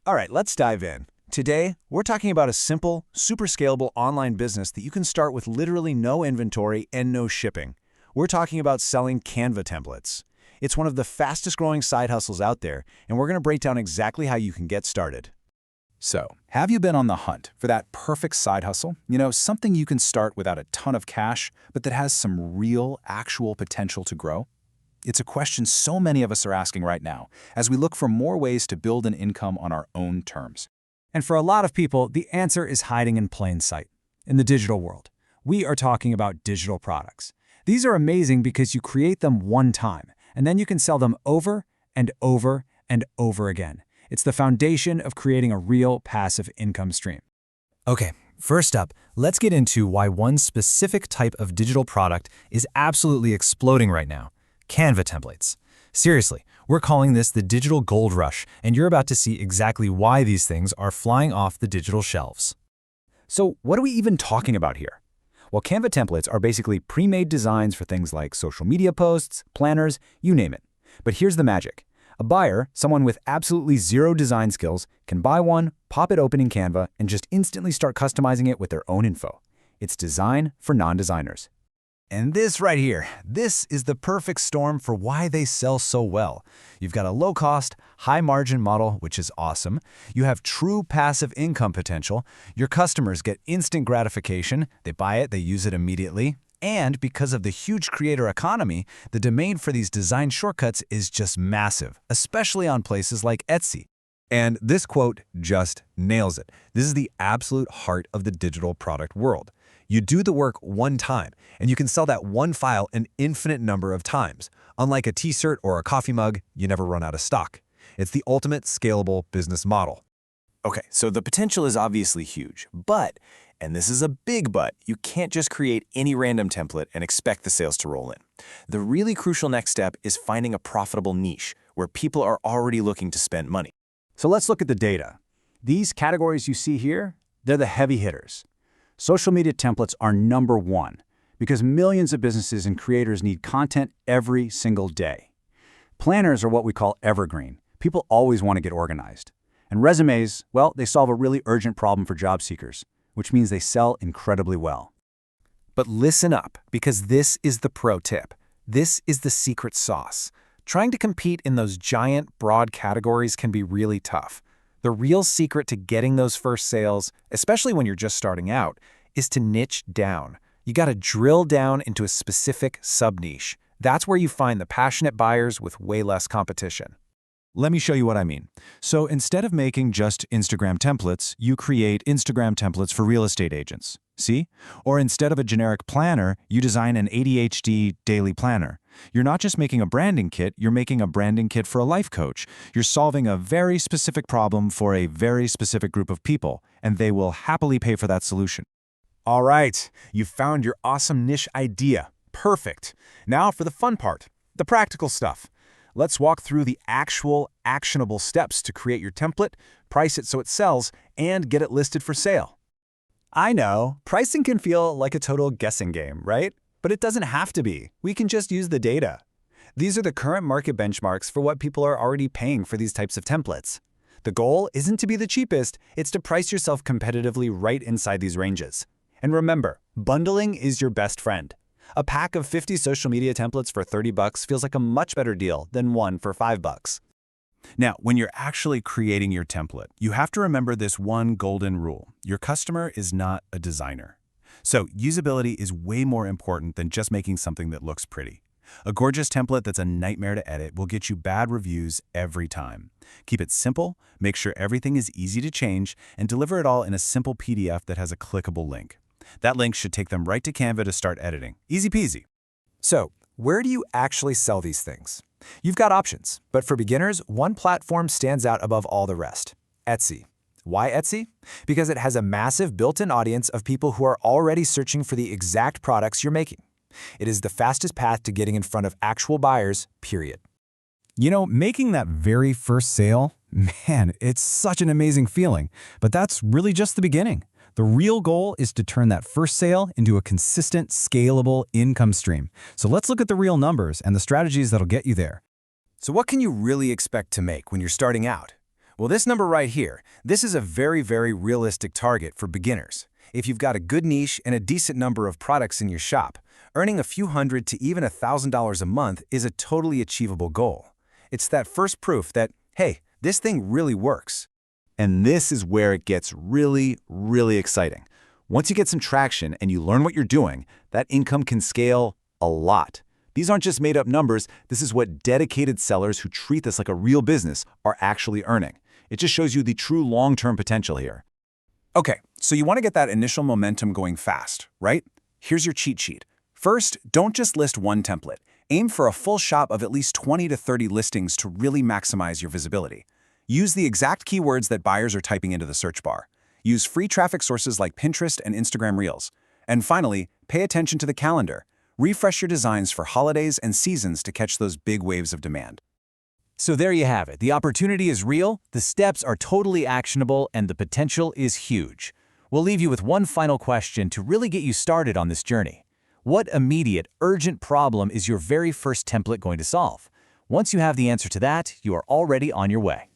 All right, let's dive in. Today, we're talking about a simple, super scalable online business that you can start with literally no inventory and no shipping. We're talking about selling Canva templates. It's one of the fastest growing side hustles out there, and we're going to break down exactly how you can get started. So, have you been on the hunt for that perfect side hustle? Something you can start without a ton of cash, but that has some real, actual potential to grow? It's a question so many of us are asking right now, as we look for more ways to build an income on our own terms. And for a lot of people, the answer is hiding in plain sight. In the digital world, we are talking about digital products. These are amazing because you create them one time, and then you can sell them over and over and over again. It's the foundation of creating a real passive income stream. Okay, first up, let's get into why one specific type of digital product is absolutely exploding right now: Canva templates. Seriously, we're calling this the digital gold rush, and you're about to see exactly why these things are flying off the digital shelves. So, what are we even talking about here? Well, Canva templates are basically pre-made designs for things like social media posts, planners, you name it. But here's the magic. A buyer, someone with absolutely zero design skills, can buy one, pop it open in Canva, and just instantly start customizing it with their own info. It's design for non-designers. And this right here, this is the perfect storm for why they sell so well. You've got a low-cost, high-margin model, which is awesome. You have true passive income potential. Your customers get instant gratification. They buy it, they use it immediately. And because of the huge creator economy, the demand for these design shortcuts is just massive, especially on places like Etsy. And this quote just nails it. This is the absolute heart of the digital product world. You do the work one time, and you can sell that one file an infinite number of times. Unlike a t-shirt or a coffee mug, you never run out of stock. It's the ultimate scalable business model. Okay, so the potential is obviously huge, but, and this is a big but, you can't just create any random template and expect the sales to roll in. The really crucial next step is finding a profitable niche where people are already looking to spend money. So let's look at the data. These categories you see here, they're the heavy hitters. Social media templates are number one because millions of businesses and creators need content every single day. Planners are what we call evergreen. People always want to get organized. And resumes, well, they solve a really urgent problem for job seekers, which means they sell incredibly well. But listen up, because this is the pro tip. This is the secret sauce. Trying to compete in those giant, broad categories can be really tough. The real secret to getting those first sales, especially when you're just starting out, is to niche down. You got to drill down into a specific sub-niche. That's where you find the passionate buyers with way less competition. Let me show you what I mean. So instead of making just Instagram templates, you create Instagram templates for real estate agents. See? Or instead of a generic planner, you design an ADHD daily planner. You're not just making a branding kit, you're making a branding kit for a life coach. You're solving a very specific problem for a very specific group of people, and they will happily pay for that solution. All right, you found your awesome niche idea. Perfect. Now for the fun part, the practical stuff. Let's walk through the actual actionable steps to create your template, price it so it sells, and get it listed for sale. I know, pricing can feel like a total guessing game, right? But it doesn't have to be. We can just use the data. These are the current market benchmarks for what people are already paying for these types of templates. The goal isn't to be the cheapest, it's to price yourself competitively right inside these ranges. And remember, bundling is your best friend. A pack of 50 social media templates for $30 feels like a much better deal than one for $5. Now, when you're actually creating your template, you have to remember this one golden rule. Your customer is not a designer. So usability is way more important than just making something that looks pretty. A gorgeous template that's a nightmare to edit will get you bad reviews every time. Keep it simple, make sure everything is easy to change, and deliver it all in a simple PDF that has a clickable link. That link should take them right to Canva to start editing. Easy peasy. So, where do you actually sell these things? You've got options, but for beginners, one platform stands out above all the rest: Etsy. Why Etsy? Because it has a massive built-in audience of people who are already searching for the exact products you're making. It is the fastest path to getting in front of actual buyers, period. Making that very first sale, man, it's such an amazing feeling. But that's really just the beginning. The real goal is to turn that first sale into a consistent, scalable income stream. So let's look at the real numbers and the strategies that'll get you there. So what can you really expect to make when you're starting out? Well, this number right here, this is a very, very realistic target for beginners. If you've got a good niche and a decent number of products in your shop, earning a few hundred to even $1,000 a month is a totally achievable goal. It's that first proof that, hey, this thing really works. And this is where it gets really, really exciting. Once you get some traction and you learn what you're doing, that income can scale a lot. These aren't just made-up numbers. This is what dedicated sellers who treat this like a real business are actually earning. It just shows you the true long-term potential here. Okay, so you want to get that initial momentum going fast, right? Here's your cheat sheet. First, don't just list one template. Aim for a full shop of at least 20 to 30 listings to really maximize your visibility. Use the exact keywords that buyers are typing into the search bar. Use free traffic sources like Pinterest and Instagram Reels. And finally, pay attention to the calendar. Refresh your designs for holidays and seasons to catch those big waves of demand. So there you have it. The opportunity is real, the steps are totally actionable, and the potential is huge. We'll leave you with one final question to really get you started on this journey. What immediate, urgent problem is your very first template going to solve? Once you have the answer to that, you are already on your way.